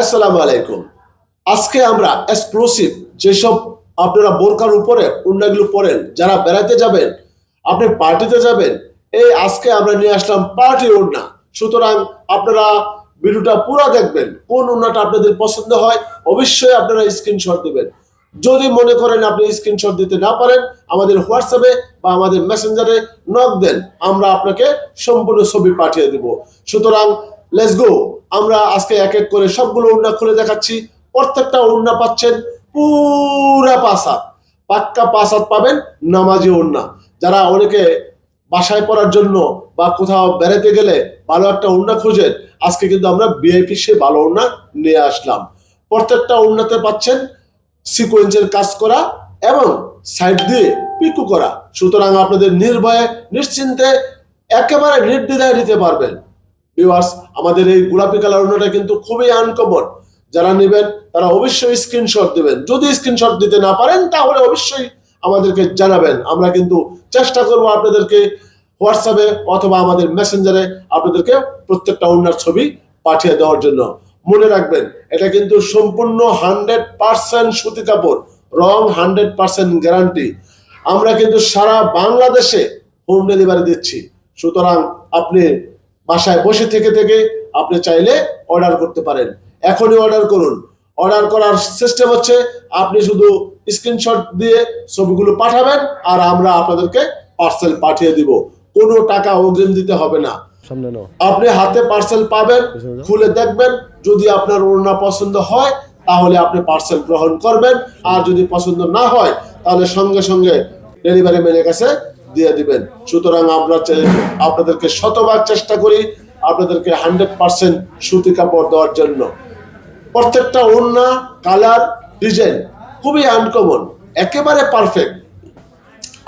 আসসালামু আলাইকুম। আজকে আমরা এক্সক্লুসিভ যেসব আপনারা বোরকার উপরে ওড়নাগুলো পরেন, যারা বেড়াতে যাবেন, আপনি পার্টিতে যাবেন, এই আজকে আমরা নিয়ে আসলাম পার্টি ওড়না। সুতরাং আপনারা ভিডিওটা পুরো দেখবেন। কোন ওড়নাটা আপনাদের পছন্দ হয় অবশ্যই আপনারা স্ক্রিনশট দিবেন। যদি মনে করেন আপনি স্ক্রিনশট দিতে না পারেন, আমাদের হোয়াটসঅ্যাপে বা আমাদের মেসেঞ্জারে নক দেন, আমরা আপনাকে সম্পূর্ণ ছবি পাঠিয়ে দিব। সুতরাং লেটস গো। আমরা আজকে এক এক করে সবগুলো ওড়না খুলে দেখাচ্ছি। প্রত্যেকটা ওড়না পাচ্ছেন পুরা 5 হাত, পাক্কা 5 হাত পাবেন নামাজি ওড়না। যারা অনেকে বাসায় পরার জন্য বা কোথাও বেড়াতে গেলে ভালো একটা ওড়না খুঁজেন, আজকে কিন্তু আমরা ভিআইপি সে ভালো ওড়না নিয়ে আসলাম। প্রত্যেকটা ওড়নাতে পাচ্ছেন সিকোয়েন্সের কাজ করা এবং সাইড দিয়ে পিকু করা। সুতরাং আপনাদের নির্ভয়ে নিশ্চিন্তে একেবারে নির্দ্বিধায় নিতে পারবেন। ভিউয়ার্স, আমাদের এই গোলাপি কালার ওড়নাটা কিন্তু খুবই আনকমন। যারা নেবেন তারা অবশ্যই স্ক্রিনশট দিবেন। যদি স্ক্রিনশট দিতে না পারেন তাহলে অবশ্যই আমাদেরকে জানাবেন। আমরা কিন্তু চেষ্টা করব আপনাদেরকে হোয়াটসঅ্যাপে অথবা আমাদের মেসেঞ্জারে আপনাদেরকে প্রত্যেকটা ওড়নার ছবি পাঠিয়ে দেওয়ার জন্য। মনে রাখবেন, এটা কিন্তু সম্পূর্ণ 100% সুতি কাপড়, রং 100% গ্যারান্টি। আমরা কিন্তু সারা বাংলাদেশে হোম ডেলিভারি দিচ্ছি। সুতরাং আপনি বাসায় বসে থেকে আপনি চাইলে অর্ডার করতে পারেন। এখনই অর্ডার করুন। অর্ডার করার সিস্টেম হচ্ছে আপনি শুধু স্ক্রিনশট দিয়ে ছবিগুলো পাঠাবেন আর আমরা আপনাদেরকে পার্সেল পাঠিয়ে দিব। কোনো টাকা অগ্রিম দিতে হবে না। আপনি হাতে পার্সেল পাবেন, খুলে দেখবেন। যদি আপনার ওড়না পছন্দ হয় তাহলে আপনি পার্সেল গ্রহণ করবেন, আর যদি পছন্দ না হয় তাহলে সঙ্গে সঙ্গে ডেলিভারি ম্যানের কাছে দিয়ে দিবেন। সুতরাং আমরা আপনাদেরকে শতভাগ চেষ্টা করি আপনাদেরকে 100% সুতি কাপড় দেওয়ার জন্য। প্রত্যেকটা ওড়না, কালার, ডিজাইন খুবই আনকমন, একেবারে পারফেক্ট।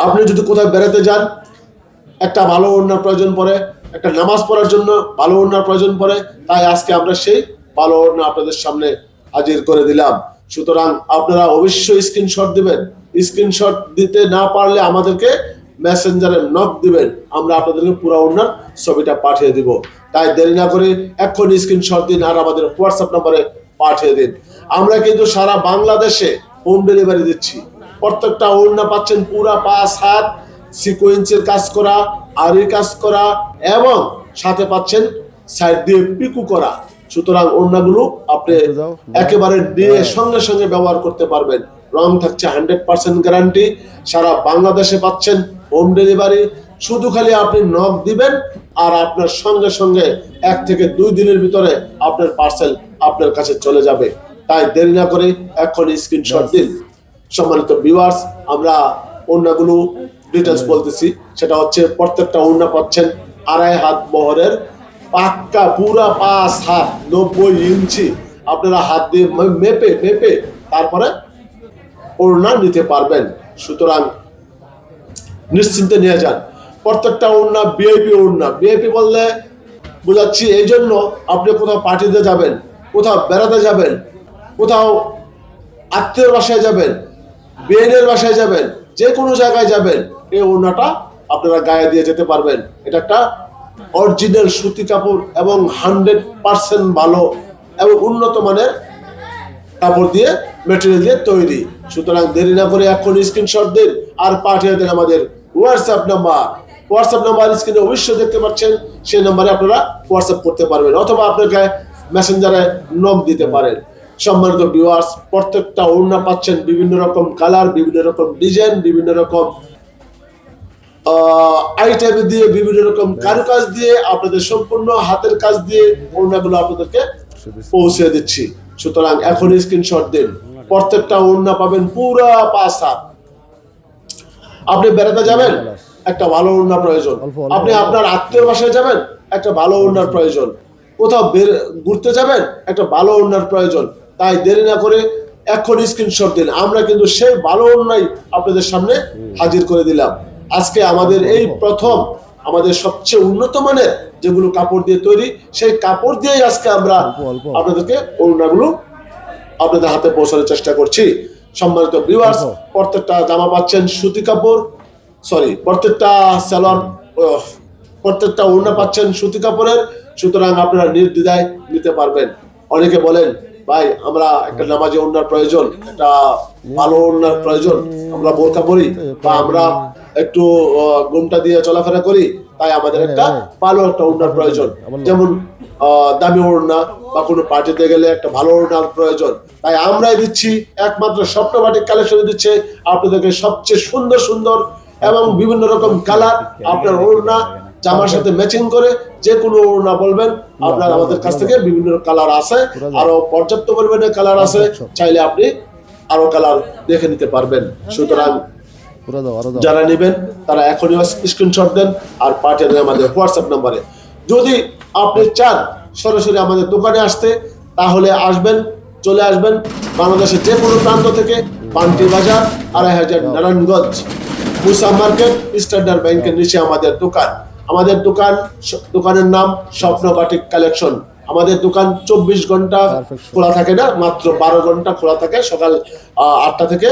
আপনি যদি কোথাও বেড়াতে যান, একটা ভালো ওড়নার প্রয়োজন পড়ে, একটা নামাজ পড়ার জন্য ভালো ওড়নার প্রয়োজন পড়ে, তাই আজকে আমরা সেই ভালো ওড়না আপনাদের সামনে হাজির করে দিলাম। সুতরাং আপনারা অবশ্যই স্ক্রিনশট দিবেন। স্ক্রিনশট দিতে না পারলে আমাদেরকে মেসেঞ্জারে নক দিবেন, আমরা আপনাদেরকে পুরো ওড়নার ছবিটা পাঠিয়ে দিব। তাই দেরি না করে এক্ষুনি স্ক্রিনশট দিন আর আমাদের হোয়াটসঅ্যাপ নম্বরে পাঠিয়ে দিন। আমরা কিন্তু সারা বাংলাদেশে হোম ডেলিভারি দিচ্ছি। প্রত্যেকটা ওড়না পাচ্ছেন পুরা 5 হাত সিকোয়েন্সের কাজ করা, আরি কাজ করা এবং সাথে পাচ্ছেন সাইড দিয়ে পিকু করা। সুতরাং ওড়নাগুলো আপনি একেবারে দিয়ে সঙ্গে সঙ্গে ব্যবহার করতে পারবেন। রং থাকছে 100% গ্যারান্টি। সারা বাংলাদেশে পাচ্ছেন হোম ডেলিভারি। শুধু খালি আপনি নক দিবেন আর আপনার সঙ্গে সঙ্গে 1 থেকে 2 দিনের ভিতরে আপনার পার্সেল আপনার কাছে চলে যাবে। তাই দেরি না করে এখনই স্ক্রিনশট দিন। সম্মানিত ভিউয়ার্স, আমরা ওড়নাগুলো ডিটেলস বলতেছি। সেটা হচ্ছে প্রত্যেকটা ওড়না পাচ্ছেন 2.5 হাত বহরের, পাক্কা পুরা 5 হাত 90 ইঞ্চি। আপনারা হাত দিয়ে মেপে তারপরে ওড়না নিতে পারবেন। সুতরাং নিশ্চিন্তে নিয়ে যান। প্রত্যেকটা ওড়না ভিআইপি ওড়না। ভিআইপি বললে বোঝাচ্ছি এই জন্য, আপনি কোথাও পার্টিতে যাবেন, কোথাও বেড়াতে যাবেন, কোথাও আত্মীয়র বাসায় যাবেন, বেনের বাসায় যাবেন, যে কোনো জায়গায় যাবেন, এই ওড়নাটা আপনারা গায়ে দিয়ে যেতে পারবেন। এটা একটা অরিজিনাল সুতি কাপড় এবং 100% ভালো এবং উন্নত মানের কাপড় দিয়ে, মেটেরিয়াল দিয়ে তৈরি। সুতরাং দেরি না করে এখন স্ক্রিনশট দিন আর পাঠিয়ে দেন আমাদের হোয়াটসঅ্যাপ নাম্বার। হোয়াটসঅ্যাপ নাম্বার স্ক্রিনে অবশ্যই দেখতে পাচ্ছেন, সেই নাম্বারে আপনারা হোয়াটসঅ্যাপ করতে পারবেন অথবা আপনাকে মেসেঞ্জারে নক দিতে পারেন। সম্মানিত ভিউয়ার্স, প্রত্যেকটা ওড়না পাচ্ছেন বিভিন্ন রকম কালার, বিভিন্ন রকম ডিজাইন, বিভিন্ন রকম আইটেম দিয়ে, বিভিন্ন রকম কারুকাজ দিয়ে, আপনাদের সম্পূর্ণ হাতের কাজ দিয়ে ওড়নাগুলো আপনাদেরকে পৌঁছে দিচ্ছি। সুতরাং এখন স্ক্রিনশট দিন। প্রত্যেকটা ওড়না পাবেন পুরা 5 হাত। আপনি বেড়াতে যাবেন, একটা ভালো ওড়না প্রয়োজন। আপনি আপনার আত্মীয়র বাসায় যাবেন, একটা ভালো ওড়নার প্রয়োজন। কোথাও ঘুরতে যাবেন, একটা ভালো ওড়নার প্রয়োজন। তাই দেরি না করে এখন স্ক্রিনশট দিন। আমরা কিন্তু সেই ভালো ওড়নাই আপনাদের সামনে হাজির করে দিলাম। আজকে আমাদের এই প্রথম, আমাদের সবচেয়ে উন্নত মানের যেগুলো কাপড় দিয়ে তৈরি, সেই কাপড় দিয়েই আজকে আমরা আপনাদেরকে ওড়নাগুলো আপনাদের হাতে পৌঁছানোর চেষ্টা করছি। সম্মানিত ভিউয়ার্স, প্রত্যেকটা জামা পাচ্ছেন সুতি কাপড়, প্রত্যেকটা সালোয়ার, প্রত্যেকটা ওড়না পাচ্ছেন সুতি কাপড়ের। সুতরাং আপনারা নির্দ্বিধায় নিতে পারবেন। অনেকে বলেন ভাই আমরা একটা নামাজে ওড়নার প্রয়োজন, একটা ভালো ওড়নার প্রয়োজন, আমরা বোরকা পরি বা আমরা একটু ঘুমটা দিয়ে চলাফেরা করি, তাই আমাদের একটা ভালো একটা ওড়নার প্রয়োজন। যেমন দামি ওড়না বা কোনো পার্টিতে গেলে একটা ভালো ওড়নার প্রয়োজন, তাই আমরাই দিচ্ছি একমাত্র স্বপ্ন বাটিক কালেকশন দিচ্ছে আপনাদেরকে সবচেয়ে সুন্দর সুন্দর এবং বিভিন্ন রকম কালার আপনার ওড়না জামার সাথে ম্যাচিং করে যে কোনো ওড়না বলবেন, আপনার আমাদের কাছ থেকে বিভিন্ন কালার আছে, আরো পর্যাপ্ত পরিমাণে কালার আছে, চাইলে আপনি আরো কালার দেখে নিতে পারবেন। সুতরাং যারা নেবেন তারা এখনই স্ক্রিনশট দেন আর পাঠিয়ে দেন আমাদের হোয়াটসঅ্যাপ নাম্বারে। যদি আপনি চান সরাসরি আমাদের দোকানে আসতে, তাহলে আসবেন, চলে আসবেন বাংলাদেশের যে কোনো প্রান্ত থেকে, পান্টি বাজার ২৫০০ নারায়ণগঞ্জ মুসা মার্কেট স্ট্যান্ডার্ড ব্যাংকের নিচে আমাদের দোকান। আমাদের দোকানের নাম স্বপ্ন বাটিক কালেকশন। আমাদের দোকান 24 ঘন্টা খোলা থাকে না, মাত্র 12 ঘন্টা খোলা থাকে, সকাল 8টা থেকে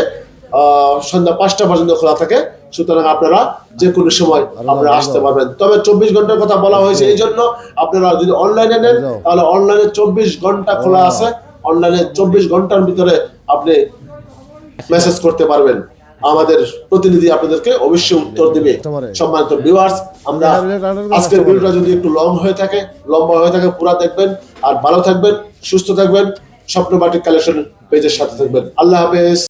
সন্ধ্যা 5টা পর্যন্ত খোলা থাকে। সুতরাং আপনারা যে কোনো সময় আপনারা আসতে পারবেন। তবে 24 ঘন্টার কথা বলা হয়েছে এই জন্য, আপনারা যদি অনলাইনে নেন তাহলে অনলাইনে 24 ঘন্টা খোলা আছে, অনলাইনে 24 ঘন্টার ভিতরে আপনি মেসেজ করতে পারবেন, আমাদের প্রতিনিধি আপনাদেরকে অবশ্যই উত্তর দিবে। সম্মানিত ভিউয়ার্স, আমরা আজকের ভিডিওটা যদি একটু লম্বা হয়ে থাকে পুরো দেখবেন, আর ভালো থাকবেন, সুস্থ থাকবেন, স্বপ্ন বাটিক কালেকশন পেজের সাথে থাকবেন। আল্লাহ হাফেজ।